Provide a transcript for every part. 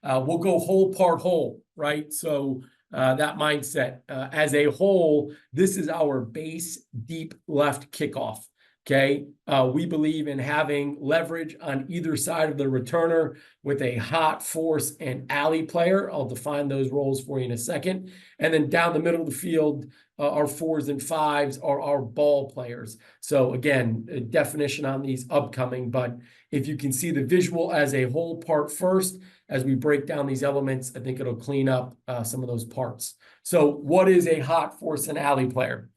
we'll go whole part whole, right? So that mindset as a whole, this is our base deep left kickoff. Okay, we believe in having leverage on either side of the returner with a hot, force, and alley player. I'll define those roles for you in a second. And then down the middle of the field, our 4s and 5s are our ball players. So again, a definition on these upcoming, but if you can see the visual as a whole part first, as we break down these elements, I think it'll clean up some of those parts. So what is a hot, force, and alley player?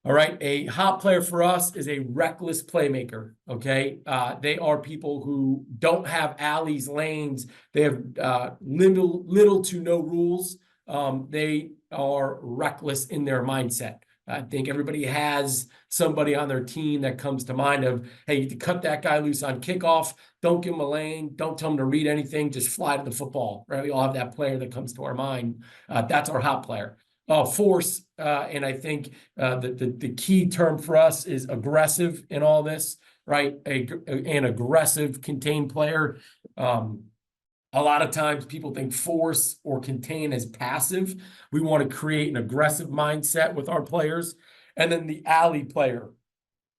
All right, a hot player for us is a reckless playmaker, okay? They are people who don't have alleys, lanes. They have little to no rules. They are reckless in their mindset. I think everybody has somebody on their team that comes to mind of, hey, you cut that guy loose on kickoff. Don't give him a lane. Don't tell him to read anything. Just fly to the football, right? We all have that player that comes to our mind. That's our hot player. Force, and I think the key term for us is aggressive in all this, right? An aggressive contained player. A lot of times people think force or contain as passive. We want to create an aggressive mindset with our players. And then the alley player,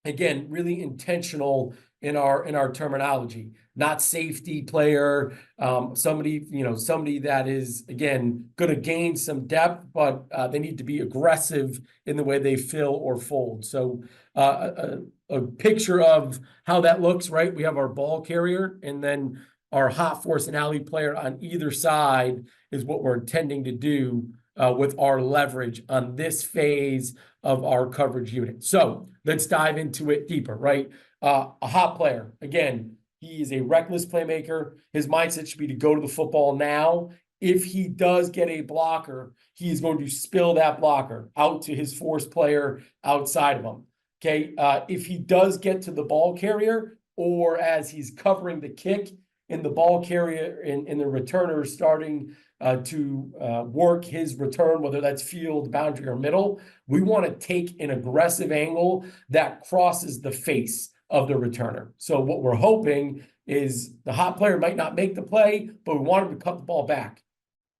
again, really intentional in our terminology, not safety player, somebody that is, again, going to gain some depth, but they need to be aggressive in the way they fill or fold. So a picture of how that looks, right? We have our ball carrier, and then our hot, force, and alley player on either side is what we're intending to do with our leverage on this phase of our coverage unit. So let's dive into it deeper, right? A hot player, again, he is a reckless playmaker. His mindset should be to go to the football now. If he does get a blocker, he is going to spill that blocker out to his force player outside of him. Okay, if he does get to the ball carrier, or as he's covering the kick, and the ball carrier and the returner starting to work his return, whether that's field, boundary, or middle, we want to take an aggressive angle that crosses the face of the returner. So what we're hoping is the hot player might not make the play, but we want him to cut the ball back.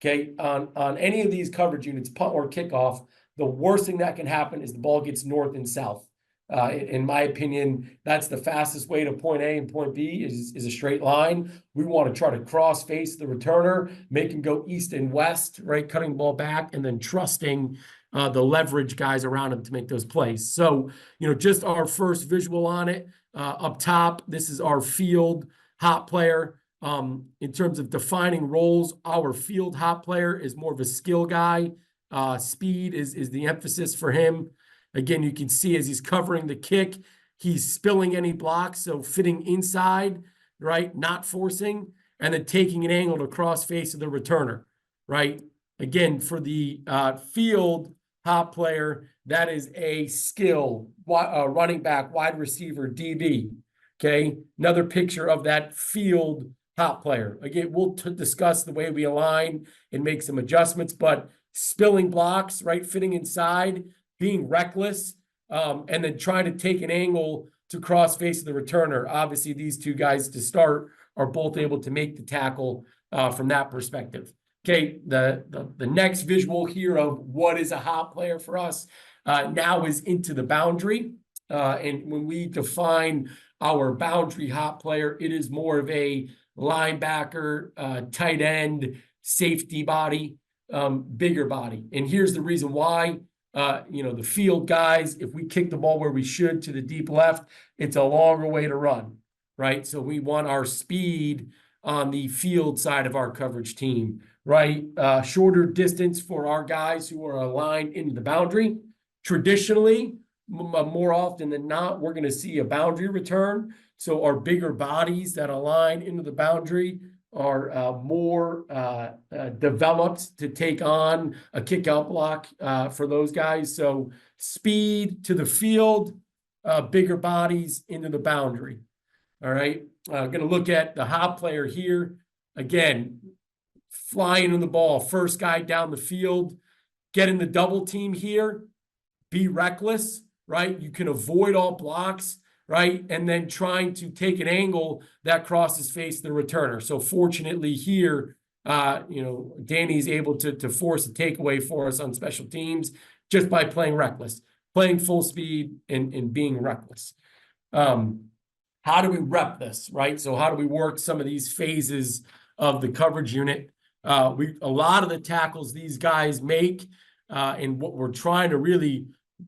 Okay, on any of these coverage units, punt or kickoff, the worst thing that can happen is the ball gets north and south. In my opinion, that's the fastest way to point A and point B is a straight line. We want to try to cross face the returner, make him go east and west, right? Cutting the ball back and then trusting the leverage guys around him to make those plays. So, just our first visual on it up top, this is our field hot player. In terms of defining roles, our field hot player is more of a skill guy. Speed is the emphasis for him. Again, you can see as he's covering the kick, he's spilling any blocks, so fitting inside, right, not forcing, and then taking an angle to cross face of the returner, right? Again, for the field hot player, that is a skill, running back, wide receiver, DB, okay? Another picture of that field hot player. Again, we'll discuss the way we align and make some adjustments, but spilling blocks, right, fitting inside, being reckless, and then trying to take an angle to cross face of the returner. Obviously, these two guys to start are both able to make the tackle from that perspective. Okay, the next visual here of what is a hot player for us now is into the boundary. And when we define our boundary hot player, it is more of a linebacker, tight end, safety body, bigger body. And here's the reason why. The field guys, if we kick the ball where we should to the deep left, it's a longer way to run, right? So we want our speed on the field side of our coverage team, right? Shorter distance for our guys who are aligned into the boundary. Traditionally, more often than not, we're going to see a boundary return. So our bigger bodies that align into the boundary are more developed to take on a kick out block for those guys. So speed to the field, bigger bodies into the boundary. All right. Going to look at the hot player here. Again, flying in the ball, first guy down the field, get in the double team here, be reckless, right? You can avoid all blocks, right? And then trying to take an angle that crosses face the returner. So fortunately here, Danny's able to force a takeaway for us on special teams just by playing reckless, playing full speed and being reckless. How do we rep this, right? So how do we work some of these phases of the coverage unit? A lot of the tackles these guys make, and what we're trying to really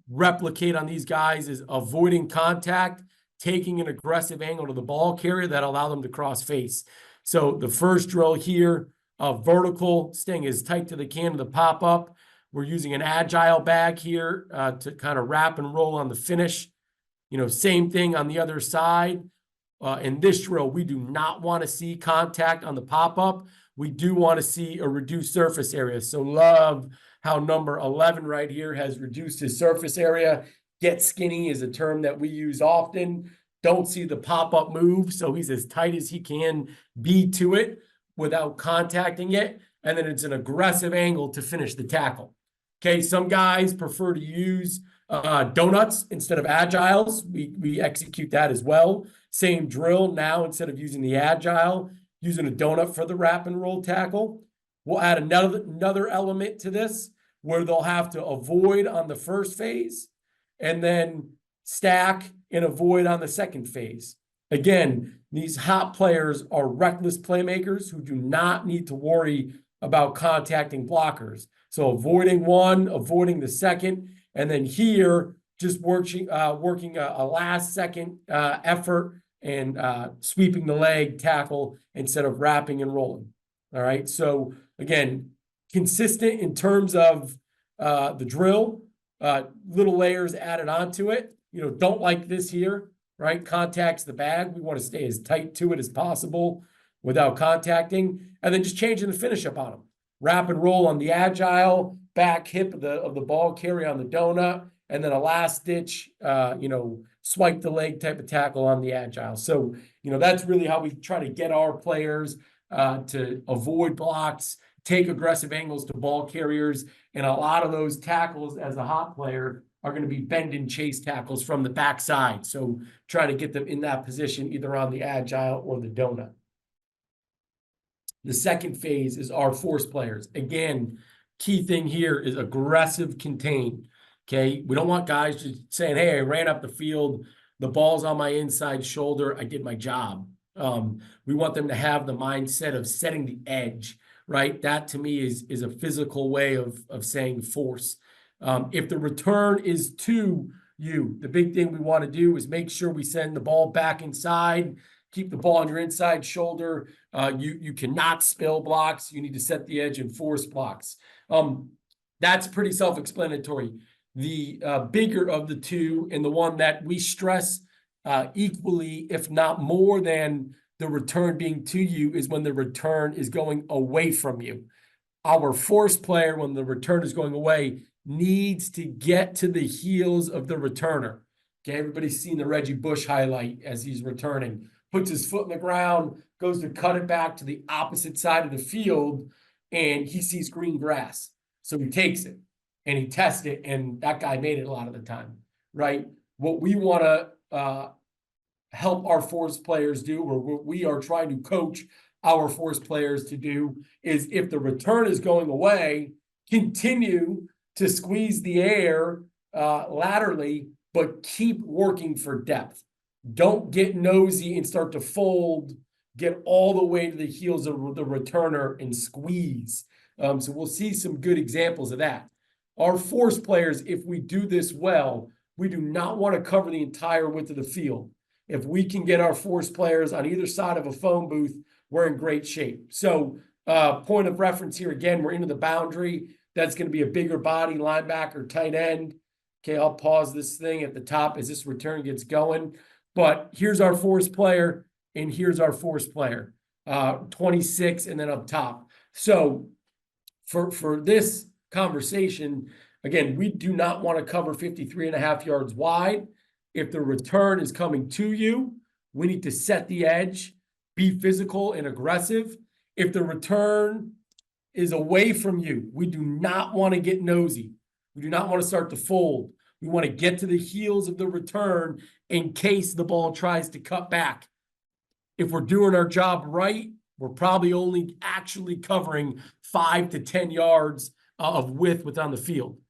replicate on these guys is avoiding contact, taking an aggressive angle to the ball carrier that allow them to cross face. So the first drill here, vertical, staying as tight to the can of the pop-up. We're using an agile bag here to kind of wrap and roll on the finish. Same thing on the other side. In this drill, we do not want to see contact on the pop-up. We do want to see a reduced surface area. So love how number 11 right here has reduced his surface area. Get skinny is a term that we use often. Don't see the pop-up move, so he's as tight as he can be to it without contacting it. And then it's an aggressive angle to finish the tackle. Okay, some guys prefer to use donuts instead of agiles. We execute that as well. Same drill now, instead of using the agile, using a donut for the wrap and roll tackle. We'll add another element to this where they'll have to avoid on the first phase and then stack and avoid on the second phase. Again, these hot players are reckless playmakers who do not need to worry about contacting blockers. So avoiding one, avoiding the second, and then here just working a last second effort and sweeping the leg tackle instead of wrapping and rolling. All right. So again, consistent in terms of the drill, little layers added onto it. Don't like this here, right? Contacts the bag. We want to stay as tight to it as possible without contacting, and then just changing the finish up on them. Wrap and roll on the agile, back hip of the ball carry on the donut, and then a last ditch, swipe the leg type of tackle on the agile. So, that's really how we try to get our players to avoid blocks, take aggressive angles to ball carriers, and a lot of those tackles as a hot player are going to be bend and chase tackles from the backside. So try to get them in that position either on the agile or the donut. The second phase is our force players. Again, key thing here is aggressive contain. Okay, we don't want guys just saying, hey, I ran up the field, the ball's on my inside shoulder, I did my job. We want them to have the mindset of setting the edge, right? That to me is a physical way of saying force. If the return is to you, the big thing we want to do is make sure we send the ball back inside, keep the ball on your inside shoulder. You cannot spill blocks. You need to set the edge and force blocks. That's pretty self-explanatory. The bigger of the two and the one that we stress equally, if not more than the return being to you, is when the return is going away from you. Our force player, when the return is going away, needs to get to the heels of the returner. Okay, everybody's seen the Reggie Bush highlight as he's returning. Puts his foot in the ground, goes to cut it back to the opposite side of the field, and he sees green grass. So he takes it and he tests it, and that guy made it a lot of the time, right? What we want to help our force players do, or what we are trying to coach our force players to do, is if the return is going away, continue to squeeze the air laterally, but keep working for depth. Don't get nosy and start to fold, get all the way to the heels of the returner and squeeze. So we'll see some good examples of that. Our force players, if we do this well, we do not want to cover the entire width of the field. If we can get our force players on either side of a phone booth, we're in great shape. So point of reference here, again, we're into the boundary. That's going to be a bigger body, linebacker, tight end. Okay, I'll pause this thing at the top as this return gets going. But here's our force player, and here's our force player, 26, and then up top. So for this conversation, again, we do not want to cover 53.5 yards wide. If the return is coming to you, we need to set the edge, be physical and aggressive. If the return is away from you, we do not want to get nosy. We do not want to start to fold. We want to get to the heels of the return in case the ball tries to cut back. If we're doing our job right, we're probably only actually covering 5 to 10 yards of width within the field.